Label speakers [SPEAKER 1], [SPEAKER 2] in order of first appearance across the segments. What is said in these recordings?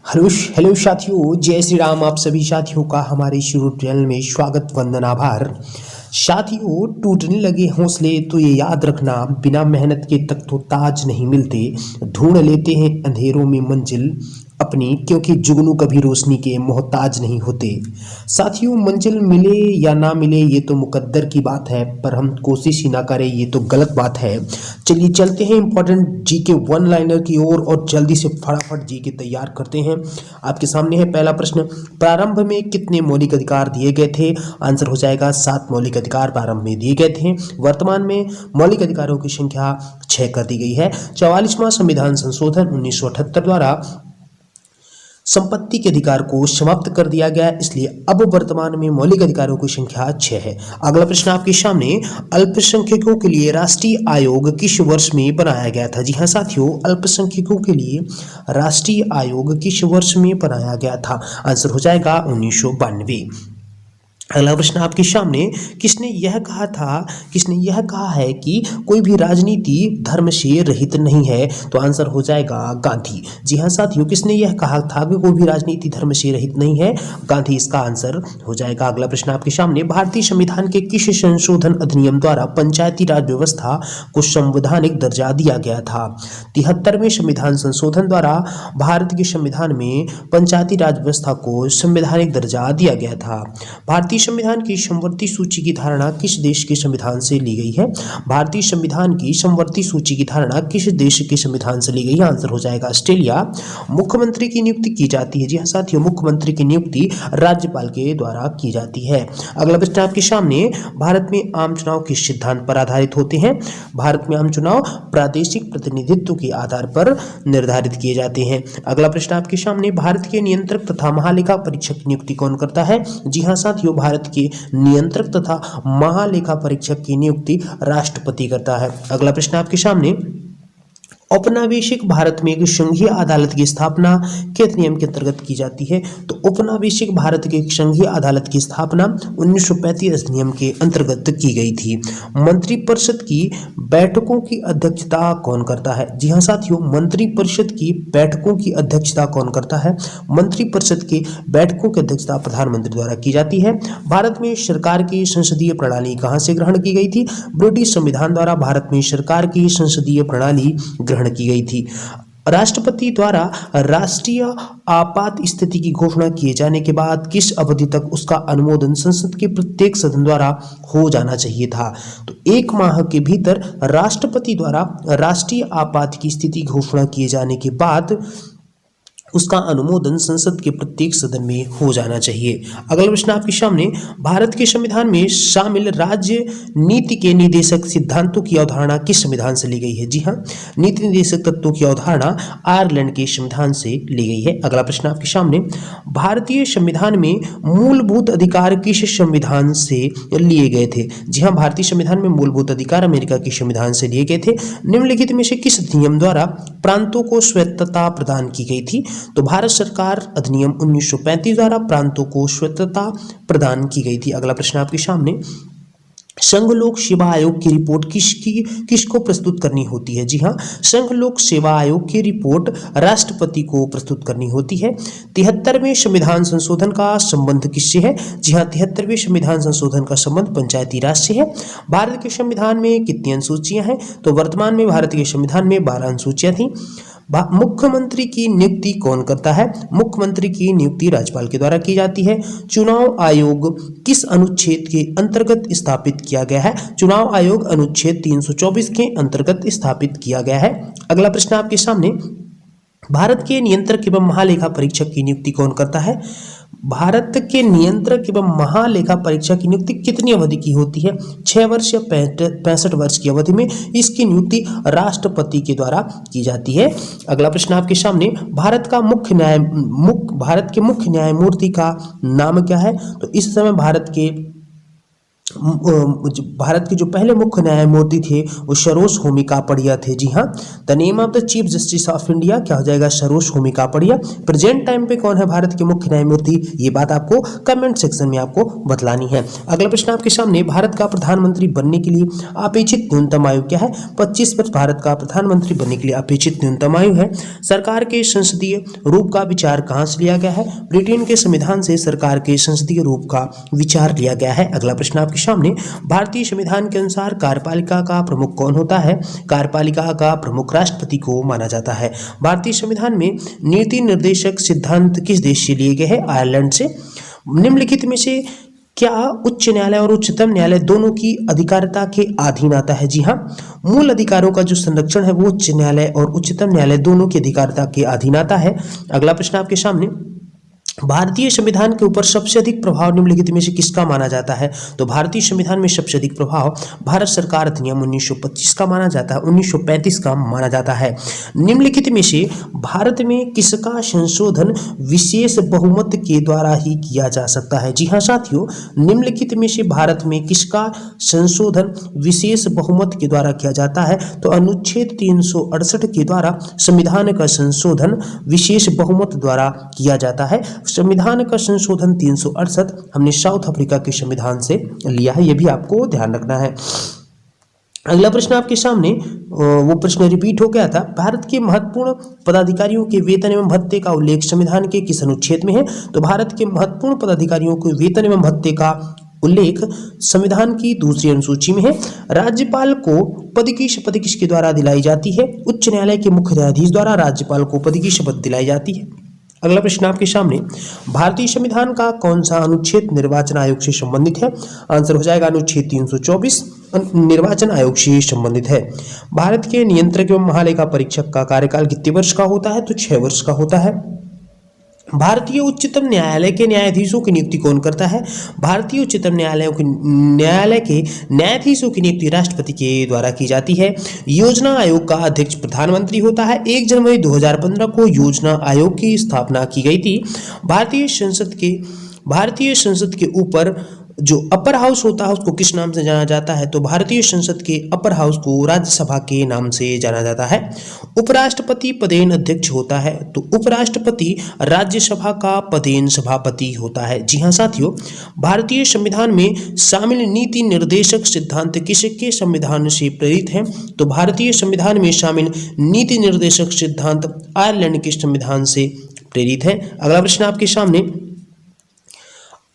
[SPEAKER 1] Hello hello साथियों, जय श्री राम। आप सभी साथियों का हमारे शुरू चैनल में स्वागत, वंदन, आभार। साथियों, टूटने लगे हौसले तो ये याद रखना, बिना मेहनत के तक तो ताज नहीं मिलते। ढूंढ लेते हैं अंधेरों में मंजिल अपनी, क्योंकि जुगनू कभी रोशनी के मोहताज नहीं होते। साथियों, मंजिल मिले या ना मिले ये तो मुकद्दर की बात है, पर हम कोशिश ही ना करें ये तो गलत बात है। चलिए चलते हैं इंपॉर्टेंट जी के वन लाइनर की ओर और जल्दी से फटाफट जी के तैयार करते हैं। आपके सामने है पहला प्रश्न, प्रारंभ में कितने मौलिक अधिकार दिए गए थे? आंसर हो जाएगा 7 मौलिक अधिकार प्रारंभ में दिए गए थे। वर्तमान में मौलिक अधिकारों की संख्या 6 कर दी गई है। 44वां संविधान संशोधन 1978 द्वारा संपत्ति के अधिकार को समाप्त कर दिया गया, इसलिए अब वर्तमान में मौलिक अधिकारों की संख्या 6 है। अगला प्रश्न आपके सामने, अल्पसंख्यकों के लिए राष्ट्रीय आयोग किस वर्ष में बनाया गया था? जी हाँ साथियों, अल्पसंख्यकों के लिए राष्ट्रीय आयोग किस वर्ष में बनाया गया था? आंसर हो जाएगा 1992। अगला प्रश्न आपके सामने, किसने यह कहा है कि कोई भी राजनीति धर्म से रहित नहीं है? तो आंसर हो जाएगा गांधी। जी हाँ साथियों, किसने यह कहा था कि कोई भी राजनीति धर्म से रहित नहीं है? गांधी इसका आंसर हो जाएगा। अगला प्रश्न आपके सामने, भारतीय संविधान के किस संशोधन अधिनियम द्वारा पंचायती राज व्यवस्था को संवैधानिक दर्जा दिया गया था? 73वें संविधान संशोधन द्वारा भारत के संविधान में पंचायती राज व्यवस्था को संवैधानिक दर्जा दिया गया था। भारतीय संविधान की समवर्ती सूची की धारणा किस देश के संविधान से ली गई है? भारतीय संविधान की समवर्ती सूची की धारणा किस देश के संविधान से ली गई है? आंसर हो जाएगा ऑस्ट्रेलिया। मुख्यमंत्री की नियुक्ति की जाती है। जी हाँ साथियों, मुख्यमंत्री की नियुक्ति राज्यपाल के द्वारा की जाती है। अगला प्रश्न आपके सामने, भारत में आम चुनाव किस सिद्धांत पर आधारित होते हैं? भारत में आम चुनाव प्रादेशिक प्रतिनिधित्व के आधार पर निर्धारित किए जाते हैं। अगला प्रश्न आपके सामने, भारत के नियंत्रक तथा महालेखा परीक्षक की नियुक्ति कौन करता है? जी हाँ साथियों, भारत के नियंत्रक तथा महालेखा परीक्षक की नियुक्ति राष्ट्रपति करता है। अगला प्रश्न आपके सामने, औपनिवेशिक भारत में एक संघीय अदालत की स्थापना किस नियम के अंतर्गत की जाती है? तो औपनिवेशिक भारत के एक संघीय अदालत की स्थापना 1935 अधिनियम के अंतर्गत की गई थी। मंत्रिपरिषद की बैठकों की अध्यक्षता कौन करता है? जी हाँ साथियों, मंत्रिपरिषद की बैठकों की अध्यक्षता कौन करता है? मंत्रिपरिषद की बैठकों की अध्यक्षता प्रधानमंत्री द्वारा की जाती है। भारत में सरकार की संसदीय प्रणाली कहाँ से ग्रहण की गई थी? ब्रिटिश संविधान द्वारा भारत में सरकार की संसदीय प्रणाली ग्रहण की गई थी। राष्ट्रपति द्वारा राष्ट्रीय आपात स्थिति की घोषणा किए जाने के बाद किस अवधि तक उसका अनुमोदन संसद के प्रत्येक सदन द्वारा हो जाना चाहिए था? तो 1 माह के भीतर राष्ट्रपति द्वारा राष्ट्रीय आपात की स्थिति घोषणा किए जाने के बाद उसका अनुमोदन संसद के प्रत्येक सदन में हो जाना चाहिए। अगला प्रश्न आपके सामने, भारत के संविधान में शामिल राज्य नीति के निर्देशक सिद्धांतों की अवधारणा किस संविधान से ली गई है? जी हाँ, नीति निर्देशक तत्वों की अवधारणा आयरलैंड के संविधान से ली गई है। अगला प्रश्न आपके सामने, भारतीय संविधान में मूलभूत अधिकार किस संविधान से लिए गए थे? जी हाँ, भारतीय संविधान में मूलभूत अधिकार अमेरिका के संविधान से लिए गए थे। निम्नलिखित में से किस अधिनियम द्वारा प्रांतों को स्वायत्तता प्रदान की गई थी? तो भारत सरकार अधिनियम 1935 द्वारा प्रांतों को स्वायत्तता प्रदान की गई थी। अगला प्रश्न आपके सामने, संघ लोक सेवा आयोग की रिपोर्ट किसको प्रस्तुत करनी होती है? जी हाँ, संघ लोक सेवा आयोग की रिपोर्ट राष्ट्रपति को प्रस्तुत करनी होती है। 73वें संविधान संशोधन का संबंध किससे है? जी हाँ, 73वें संविधान संशोधन का संबंध पंचायती राज से है। भारत के संविधान में कितनी अनुसूचियां हैं? तो वर्तमान में भारत के संविधान में 12 अनुसूचियां थी। मुख्यमंत्री की नियुक्ति कौन करता है? मुख्यमंत्री की नियुक्ति राज्यपाल के द्वारा की जाती है। चुनाव आयोग किस अनुच्छेद के अंतर्गत स्थापित किया गया है? चुनाव आयोग अनुच्छेद 324 के अंतर्गत स्थापित किया गया है। अगला प्रश्न आपके सामने, भारत के नियंत्रक एवं महालेखा परीक्षक की नियुक्ति कौन करता है? भारत के नियंत्रक एवं महालेखा परीक्षक की नियुक्ति कितनी अवधि की होती है? 6 वर्ष या 65 वर्ष की अवधि में इसकी नियुक्ति राष्ट्रपति के द्वारा की जाती है। अगला प्रश्न आपके सामने, भारत के मुख्य न्यायमूर्ति का नाम क्या है? तो इस समय भारत के भारत के जो पहले मुख्य न्यायमूर्ति थे वो सरोज होमी कापड़िया थे। जी हाँ, the name of the chief justice of India क्या हो जाएगा, सरोज होमी कापड़िया। प्रेजेंट टाइम पे कौन है भारत के मुख्य न्यायमूर्ति, ये बात आपको कमेंट सेक्शन में आपको बतलानी है। अगला प्रश्न आपके सामने, भारत का प्रधानमंत्री बनने के लिए अपेक्षित न्यूनतम आयु क्या है। 25 वर्ष भारत का प्रधानमंत्री बनने के लिए अपेक्षित न्यूनतम आयु है। सरकार के संसदीय रूप का विचार कहाँ से लिया गया है, ब्रिटेन के संविधान से सरकार के संसदीय रूप का विचार लिया गया है। अगला प्रश्न आपके सामने, भारतीय संविधान के अनुसार कार्यपालिका का प्रमुख कौन होता है। कार्यपालिका का प्रमुख राष्ट्रपति को माना जाता है। भारतीय संविधान में नीति निर्देशक सिद्धांत किस देश से लिए गए हैं, आयरलैंड से। निम्नलिखित में से क्या उच्च न्यायालय और उच्चतम न्यायालय दोनों की अधिकारिता के अधीन आता है। जी हाँ, मूल अधिकारों का जो संरक्षण है वो उच्च न्यायालय और उच्चतम न्यायालय दोनों की अधिकारिता के अधीन आता है। अगला प्रश्न आपके सामने, भारतीय संविधान के ऊपर सबसे अधिक प्रभाव निम्नलिखित में से किसका माना जाता है। तो भारतीय संविधान में सबसे अधिक प्रभाव भारत सरकार अधिनियम 1925 का माना जाता है, 1935 का माना जाता है। निम्नलिखित में से भारत में किसका संशोधन विशेष बहुमत के द्वारा ही किया जा सकता है। जी हाँ साथियों, निम्नलिखित में से भारत में किसका संशोधन विशेष बहुमत के द्वारा किया जाता है। तो अनुच्छेद 368 के द्वारा संविधान का संशोधन विशेष बहुमत द्वारा किया जाता है। संविधान का संशोधन 368 हमने साउथ अफ्रीका के संविधान से लिया है, यह भी आपको ध्यान रखना है। अगला प्रश्न आपके सामने, वो प्रश्न रिपीट हो गया था, भारत के महत्वपूर्ण पदाधिकारियों के वेतन एवं भत्ते का उल्लेख संविधान के किस अनुच्छेद में है। तो भारत के महत्वपूर्ण पदाधिकारियों के वेतन एवं भत्ते का उल्लेख संविधान की दूसरी अनुसूची में है। राज्यपाल को पद की शपथ किसके द्वारा दिलाई जाती है। उच्च न्यायालय के मुख्य न्यायाधीश द्वारा राज्यपाल को पद की शपथ दिलाई जाती है। अगला प्रश्न आपके सामने, भारतीय संविधान का कौन सा अनुच्छेद निर्वाचन आयोग से संबंधित है। आंसर हो जाएगा अनुच्छेद 324 निर्वाचन आयोग से संबंधित है। भारत के नियंत्रक एवं महालेखा परीक्षक का कार्यकाल कितने वर्ष का होता है। तो 6 वर्ष का होता है। भारतीय उच्चतम न्यायालय के न्यायाधीशों की नियुक्ति कौन करता है। भारतीय उच्चतम न्यायालय के न्यायाधीशों की नियुक्ति राष्ट्रपति के द्वारा की जाती है। योजना आयोग का अध्यक्ष प्रधानमंत्री होता है। 1 जनवरी 2015 को योजना आयोग की स्थापना की गई थी। भारतीय संसद के ऊपर जो अपर हाउस होता है उसको किस नाम से जाना जाता है। तो भारतीय संसद के अपर हाउस को राज्यसभा के नाम से जाना जाता है। उपराष्ट्रपति पदेन अध्यक्ष होता है। तो उपराष्ट्रपति राज्यसभा का पदेन सभापति होता है। जी हाँ साथियों, भारतीय संविधान में शामिल नीति निर्देशक सिद्धांत किसके संविधान से प्रेरित है। तो भारतीय संविधान में शामिल नीति निर्देशक सिद्धांत आयरलैंड के संविधान से प्रेरित है। अगला प्रश्न आपके सामने,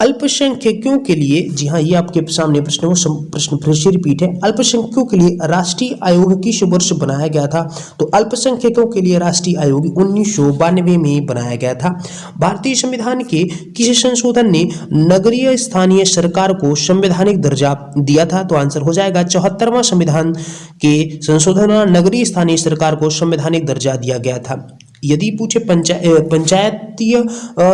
[SPEAKER 1] अल्पसंख्यकों के लिए, जी हाँ ये आपके सामने प्रश्न फिर से रिपीट है, अल्पसंख्यकों के लिए राष्ट्रीय आयोग किस वर्ष बनाया गया था। तो अल्पसंख्यकों के लिए राष्ट्रीय आयोग 1992 में बनाया गया था। भारतीय संविधान के किस संशोधन ने नगरीय स्थानीय सरकार को संवैधानिक दर्जा दिया था। तो आंसर हो जाएगा 74वां संविधान के संशोधन नगरीय स्थानीय सरकार को संवैधानिक दर्जा दिया गया था। यदि पूछे पंचायतीय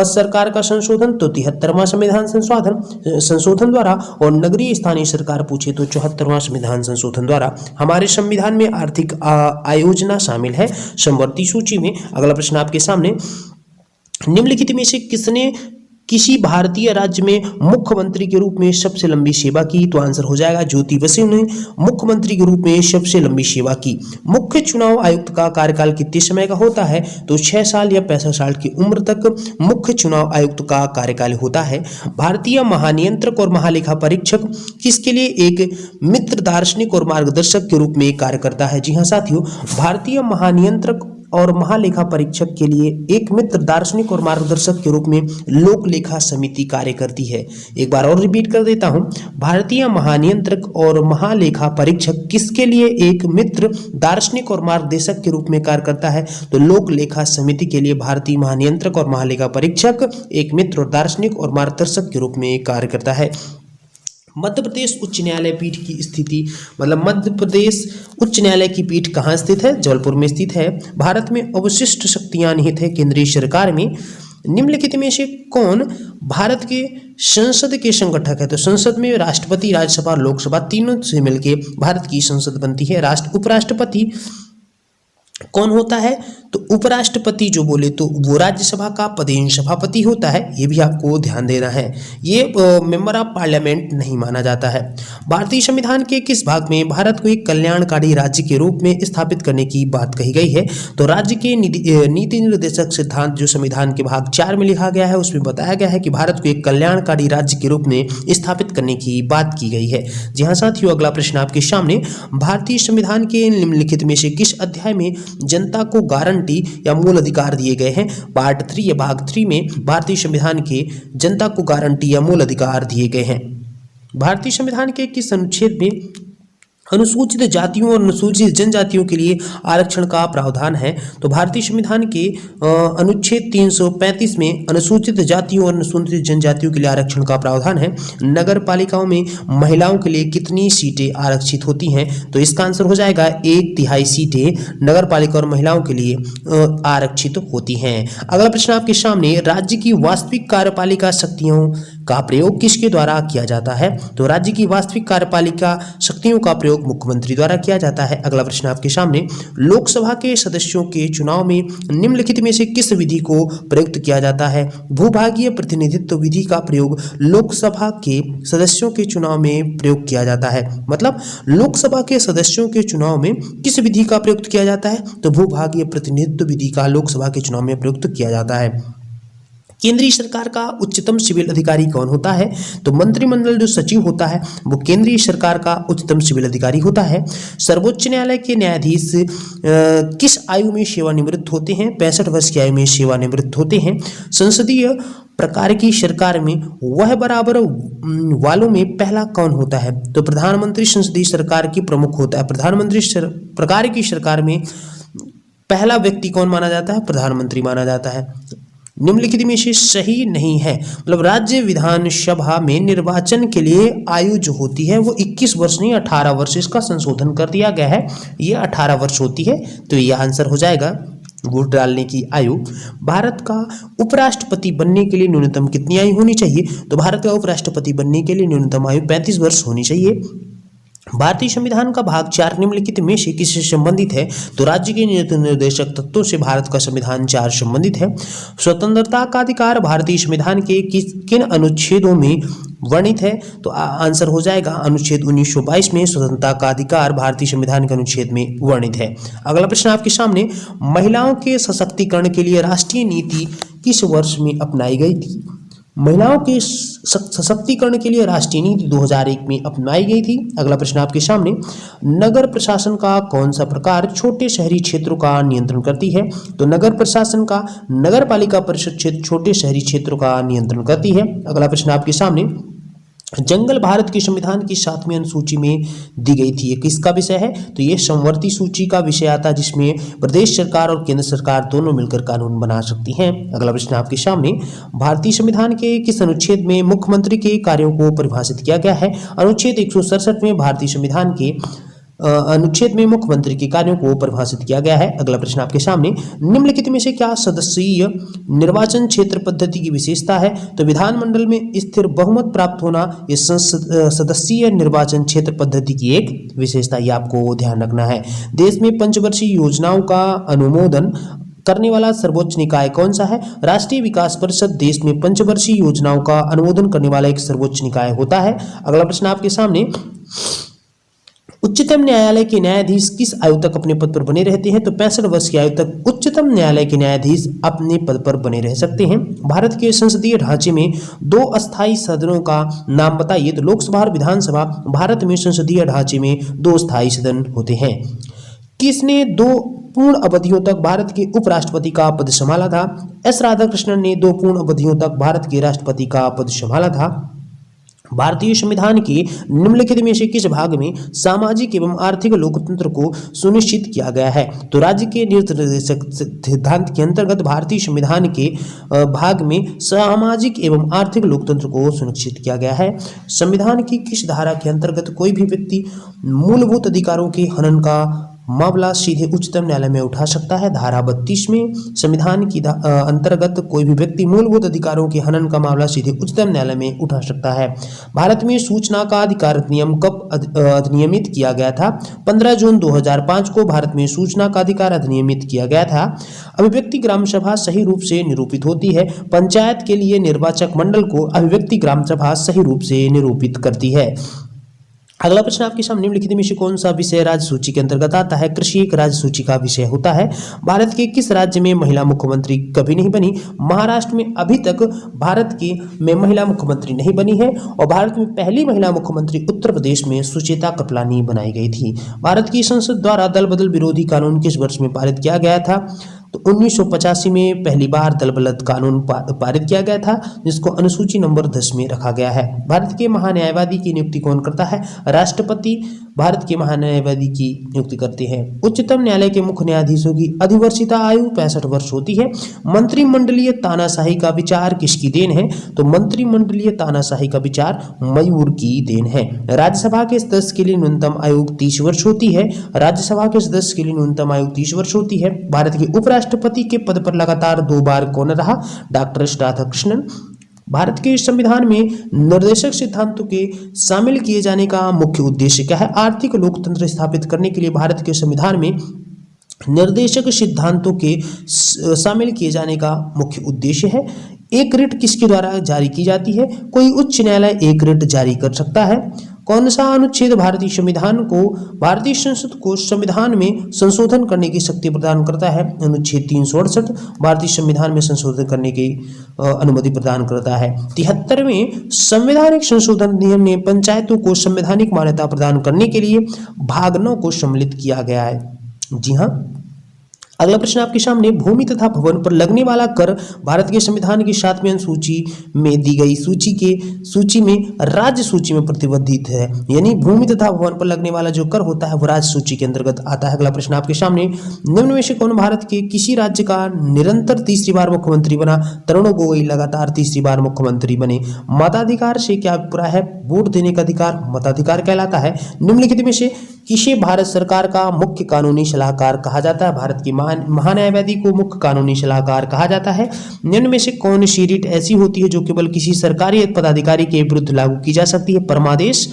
[SPEAKER 1] सरकार का संशोधन तो 73वां संविधान संशोधन द्वारा, और नगरीय स्थानीय सरकार पूछे तो 74वां संविधान संशोधन द्वारा। हमारे संविधान में आर्थिक आयोजना शामिल है समवर्ती सूची में। अगला प्रश्न आपके सामने, निम्नलिखित में से किसने किसी भारतीय राज्य में मुख्यमंत्री के रूप में सबसे लंबी सेवा की। तो आंसर हो जाएगा ज्योति बसु ने मुख्यमंत्री के रूप में सबसे लंबी सेवा की। मुख्य चुनाव आयुक्त का कार्यकाल कितने समय का होता है। तो 6 साल या 65 साल की उम्र तक मुख्य चुनाव आयुक्त का कार्यकाल होता है। भारतीय महानियंत्रक और महालेखा परीक्षक किसके लिए एक मित्र दार्शनिक और मार्गदर्शक के रूप में कार्य करता है। जी हाँ साथियों, भारतीय महानियंत्रक और महालेखा परीक्षक के लिए एक मित्र दार्शनिक और मार्गदर्शक के रूप में लोक लेखा समिति कार्य करती है। एक बार और रिपीट कर देता हूं, भारतीय महानियंत्रक और महालेखा परीक्षक किसके लिए एक मित्र दार्शनिक और मार्गदर्शक के रूप में कार्य करता है। तो लोक लेखा समिति के लिए भारतीय महानियंत्रक और महालेखा परीक्षक एक मित्र और दार्शनिक और मार्गदर्शक के रूप में कार्य करता है। मध्य प्रदेश उच्च न्यायालय पीठ की स्थिति, मतलब मध्य प्रदेश उच्च न्यायालय की पीठ कहाँ स्थित है। जबलपुर में स्थित है। भारत में अवशिष्ट शक्तियां निहित है केंद्रीय सरकार में। निम्नलिखित में से कौन भारत के संसद के संगठक है। तो संसद में राष्ट्रपति, राज्यसभा और लोकसभा तीनों से मिलकर भारत की संसद बनती है। उपराष्ट्रपति कौन होता है? तो उपराष्ट्रपति जो बोले तो वो राज्यसभा का पदेन सभापति होता है, ये भी आपको ध्यान देना है। ये मेंबर ऑफ पार्लियामेंट नहीं माना जाता है। भारतीय संविधान के किस भाग में भारत को एक कल्याणकारी राज्य के रूप में स्थापित करने की बात कही गई है? तो राज्य के नीति निर्देशक सिद्धांत जो संविधान के भाग 4 में लिखा गया है उसमें बताया गया है कि भारत को एक कल्याणकारी राज्य के रूप में स्थापित करने की बात की गई है। जी हाँ साथियों, अगला प्रश्न आपके सामने, भारतीय संविधान के निम्नलिखित में से किस अध्याय में जनता को गारंटी या मूल अधिकार दिए गए हैं? पार्ट 3 या भाग 3 में भारतीय संविधान के जनता को गारंटी या मूल अधिकार दिए गए हैं। भारतीय संविधान के किस अनुच्छेद में अनुसूचित जातियों और अनुसूचित जनजातियों के लिए आरक्षण का प्रावधान है? तो भारतीय संविधान के अनुच्छेद 335 में अनुसूचित जातियों और अनुसूचित जनजातियों के लिए आरक्षण का प्रावधान है। नगर पालिकाओं में महिलाओं के लिए कितनी सीटें आरक्षित होती हैं? तो इसका आंसर हो जाएगा 1/3 सीटें नगर पालिका और महिलाओं के लिए आरक्षित होती हैं। अगला प्रश्न आपके सामने, राज्य की वास्तविक कार्यपालिका शक्तियों का प्रयोग किसके द्वारा किया जाता है? तो राज्य की वास्तविक कार्यपालिका शक्तियों का प्रयोग मुख्यमंत्री द्वारा किया जाता है। अगला प्रश्न आपके सामने, लोकसभा के सदस्यों के चुनाव में निम्नलिखित में से किस विधि को प्रयुक्त किया जाता है? भूभागीय प्रतिनिधित्व विधि का प्रयोग लोकसभा के सदस्यों के चुनाव में प्रयोग किया जाता है। मतलब लोकसभा के सदस्यों के चुनाव में किस विधि का प्रयुक्त किया जाता है? तो भूभागीय प्रतिनिधित्व विधि का लोकसभा के चुनाव में प्रयुक्त किया जाता है। केंद्रीय सरकार का उच्चतम सिविल अधिकारी कौन होता है? तो मंत्रिमंडल जो सचिव होता है वो केंद्रीय सरकार का उच्चतम सिविल अधिकारी होता है। सर्वोच्च न्यायालय के न्यायाधीश किस आयु में सेवानिवृत्त होते हैं? 65 वर्ष की आयु में सेवानिवृत्त होते हैं। संसदीय प्रकार की सरकार में वह बराबर वालों में पहला कौन होता है? तो प्रधानमंत्री संसदीय सरकार की प्रमुख होता है। प्रधानमंत्री प्रकार की सरकार में पहला व्यक्ति कौन माना जाता है? प्रधानमंत्री माना जाता है। निम्नलिखित में से सही नहीं है। मतलब राज्य विधानसभा में निर्वाचन के लिए आयु जो होती है वो 21 वर्ष नहीं 18 वर्ष, इसका संशोधन कर दिया गया है, ये 18 वर्ष होती है। तो ये आंसर हो जाएगा वोट डालने की आयु। भारत का उपराष्ट्रपति बनने के लिए न्यूनतम कितनी आयु होनी चाहिए? तो भारत का उपराष्ट्रपति बनने के लिए न्यूनतम आयु 35 वर्ष होनी चाहिए। भारतीय संविधान का भाग 4 निम्नलिखित में से किससे संबंधित है? तो राज्य के नीति निर्देशक तत्वों से भारत का संविधान 4 संबंधित है। स्वतंत्रता का अधिकार भारतीय संविधान के किन अनुच्छेदों में वर्णित है? तो आंसर हो जाएगा अनुच्छेद 1922 में स्वतंत्रता का अधिकार भारतीय संविधान के अनुच्छेद में वर्णित है। अगला प्रश्न आपके सामने, महिलाओं के सशक्तिकरण के लिए राष्ट्रीय नीति किस वर्ष में अपनाई गई थी? महिलाओं के सशक्तिकरण के लिए राष्ट्रीय नीति 2001 में अपनाई गई थी। अगला प्रश्न आपके सामने, नगर प्रशासन का कौन सा प्रकार छोटे शहरी क्षेत्रों का नियंत्रण करती है? तो नगर प्रशासन का नगर पालिका परिषद क्षेत्र छोटे शहरी क्षेत्रों का नियंत्रण करती है। अगला प्रश्न आपके सामने, जंगल भारत के संविधान की 7वीं अनुसूची में दी गई थी, ये किसका विषय है? तो ये समवर्ती सूची का विषय आता है जिसमें प्रदेश सरकार और केंद्र सरकार दोनों मिलकर कानून बना सकती हैं। अगला प्रश्न आपके सामने, भारतीय संविधान के किस अनुच्छेद में मुख्यमंत्री के कार्यों को परिभाषित किया गया है? अनुच्छेद 167 में भारतीय संविधान के अनुच्छेद में मुख्यमंत्री के कार्यों को परिभाषित किया गया है। अगला प्रश्न आपके सामने, निम्नलिखित में से क्या सदस्यीय निर्वाचन क्षेत्र पद्धति की विशेषता है? तो विधानमंडल में स्थिर बहुमत प्राप्त होना ये सदस्यीय निर्वाचन क्षेत्र पद्धति की एक विशेषता, ये आपको ध्यान रखना है। देश में पंचवर्षीय योजनाओं का अनुमोदन करने वाला सर्वोच्च निकाय कौन सा है? राष्ट्रीय विकास परिषद देश में पंचवर्षीय योजनाओं का अनुमोदन करने वाला एक सर्वोच्च निकाय होता है। अगला प्रश्न आपके सामने, उच्चतम न्यायालय के न्यायाधीश किस आयु तक अपने पद पर बने रहते हैं? तो 65 वर्ष की आयु तक उच्चतम न्यायालय के न्यायाधीश अपने पद पर बने रह सकते हैं। भारत के संसदीय ढांचे में 2 अस्थायी सदनों का नाम बताइए। तो लोकसभा और विधानसभा भारत में संसदीय ढांचे में 2 अस्थायी सदन होते हैं। किसने 2 पूर्ण अवधियों तक भारत के उपराष्ट्रपति का पद संभाला था? एस राधाकृष्णन ने 2 पूर्ण अवधियों तक भारत के राष्ट्रपति का पद संभाला था। भारतीय संविधान के निम्नलिखित में से किस भाग में सामाजिक एवं आर्थिक लोकतंत्र को सुनिश्चित किया गया है? तो राज्य के नीति निर्देशक सिद्धांत के अंतर्गत भारतीय संविधान के भाग में सामाजिक एवं आर्थिक लोकतंत्र को सुनिश्चित किया गया है। संविधान की किस धारा के अंतर्गत कोई भी व्यक्ति मूलभूत अधिकारों के हनन का मामला सीधे उच्चतम न्यायालय में उठा सकता है। धारा 32 में संविधान की अंतर्गत कोई भी व्यक्ति मूलभूत अधिकारों के हनन का मामला सीधे उच्चतम न्यायालय में उठा सकता है। भारत में सूचना का अधिकार अधिनियम कब अधिनियमित किया गया था? 15 जून 2005 को भारत में सूचना का अधिकार अधिनियमित किया गया था। अभिव्यक्ति ग्राम सभा सही रूप से निरूपित होती है। पंचायत के लिए निर्वाचक मंडल को अभिव्यक्ति ग्राम सभा सही रूप से निरूपित करती है। अगला प्रश्न आपके सामने निम्नलिखित में से कौन सा विषय राज्य सूची के अंतर्गत आता है? कृषि एक राज्य सूची का विषय होता है। भारत के किस राज्य में महिला मुख्यमंत्री कभी नहीं बनी? महाराष्ट्र में अभी तक भारत के में महिला मुख्यमंत्री नहीं बनी है और भारत में पहली महिला मुख्यमंत्री उत्तर प्रदेश में सुचेता कृपलानी बनाई गई थी। भारत की संसद द्वारा दल बदल विरोधी कानून किस वर्ष में पारित किया गया था? तो 1985 में पहली बार दल बदल कानून पारित किया गया था, जिसको अनुसूची नंबर 10 में रखा गया है। भारत के महान्यायवादी की नियुक्ति कौन करता है? राष्ट्रपति भारत के महान्यायवादी की नियुक्ति करते हैं। उच्चतम न्यायालय के मुख्य न्यायाधीशों की अधिवर्षिता आयु 65 वर्ष होती है। मंत्रिमंडलीय तानाशाही का विचार किसकी देन है? तो मंत्रिमंडलीय तानाशाही का विचार मयूर की देन है। राज्यसभा के सदस्य के लिए न्यूनतम आयु 30 वर्ष होती है। राज्यसभा के सदस्य के लिए न्यूनतम आयु 30 वर्ष होती है। भारत के उपराष्ट्रपति के पद पर लगातार 2 बार कौन रहा? डॉक्टर राधाकृष्णन। भारत के संविधान में निर्देशक सिद्धांतों के शामिल किए जाने का मुख्य उद्देश्य क्या है? आर्थिक लोकतंत्र स्थापित करने के लिए भारत के संविधान में निर्देशक सिद्धांतों के शामिल किए जाने का मुख्य उद्देश्य है। एक रिट किसके द्वारा जारी की जाती है? कोई उच्च न्यायालय एक रिट जारी कर सकता है। कौन सा अनुच्छेद भारतीय संसद को संविधान में संशोधन करने की शक्ति प्रदान करता है? अनुच्छेद 368 भारतीय संविधान में संशोधन करने की अनुमति प्रदान करता है। 73वें संवैधानिक संशोधन अधिनियम ने पंचायतों को संवैधानिक मान्यता प्रदान करने के लिए भाग 9 को सम्मिलित किया गया है। जी हाँ। अगला प्रश्न आपके सामने, भूमि तथा भवन पर लगने वाला कर भारत के संविधान की 7वीं अनुसूची में दी गई सूची में राज्य सूची में प्रतिबद्धित है। यानी भूमि तथा भवन पर लगने वाला जो कर होता है वो राज्य सूची के अंतर्गत आता है। अगला प्रश्न आपके सामने, निम्न में से कौन भारत के किसी राज्य का निरंतर तीसरी बार मुख्यमंत्री बना? तरुण गोगोई लगातार तीसरी बार मुख्यमंत्री बने। मताधिकार से क्या अभिप्राय है? वोट देने का अधिकार मताधिकार कहलाता है। निम्नलिखित में से किसे भारत सरकार का मुख्य कानूनी सलाहकार कहा जाता है? भारत की महान्यायवादी को मुख्य कानूनी सलाहकार कहा जाता है। निम्न में से कौन सी रीट ऐसी होती है जो केवल किसी सरकारी पदाधिकारी के विरुद्ध लागू की जा सकती है? परमादेश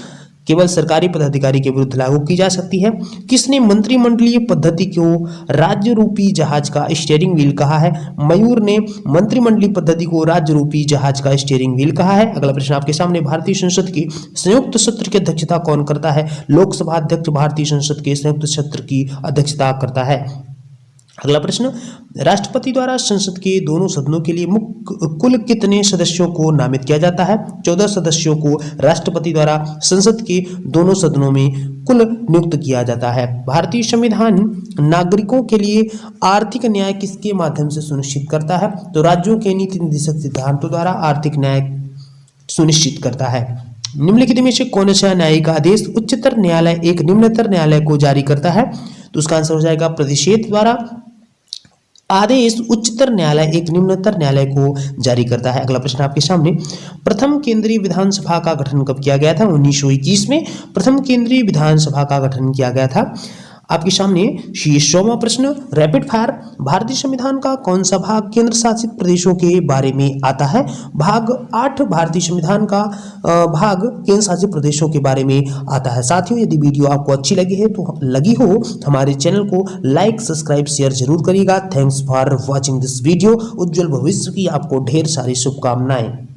[SPEAKER 1] केवल सरकारी पदाधिकारी के विरुद्ध लागू की जा सकती है। किसने मंत्रिमंडलीय पद्धति को राज्य रूपी जहाज का स्टीयरिंग व्हील कहा है? मयूर ने मंत्रिमंडलीय पद्धति को राज्य रूपी जहाज का स्टीयरिंग व्हील कहा है। अगला प्रश्न आपके सामने, भारतीय संसद की संयुक्त सत्र की अध्यक्षता कौन करता है? लोकसभा अध्यक्ष भारतीय संसद के संयुक्त सत्र की अध्यक्षता करता है। अगला प्रश्न, राष्ट्रपति द्वारा संसद के दोनों सदनों के लिए कुल कितने सदस्यों को नामित किया जाता है? 14 सदस्यों को राष्ट्रपति द्वारा संसद के दोनों सदनों में कुल नियुक्त किया जाता है। भारतीय संविधान नागरिकों के लिए आर्थिक न्याय किसके माध्यम से सुनिश्चित करता है? तो राज्यों के नीति निर्देशक सिद्धांतों द्वारा आर्थिक न्याय सुनिश्चित करता है। निम्नलिखित में से कौन सा न्यायिक आदेश उच्चतर न्यायालय एक निम्नतर न्यायालय को जारी करता है? तो उसका आंसर हो जाएगा प्रतिषेध द्वारा आदेश उच्चतर न्यायालय एक निम्नतर न्यायालय को जारी करता है। अगला प्रश्न आपके सामने, प्रथम केंद्रीय विधानसभा का गठन कब किया गया था? 1921 में प्रथम केंद्रीय विधानसभा का गठन किया गया था। आपके सामने 100वां प्रश्न, रैपिड फायर, भारतीय संविधान का कौन सा भाग केंद्र शासित प्रदेशों के बारे में आता है? भाग 8 भारतीय संविधान का भाग केंद्र शासित प्रदेशों के बारे में आता है। साथियों, यदि वीडियो आपको अच्छी लगी हो हमारे चैनल को लाइक सब्सक्राइब शेयर जरूर करिएगा। Thanks for watching this video. उज्जवल भविष्य की आपको ढेर सारी शुभकामनाएं।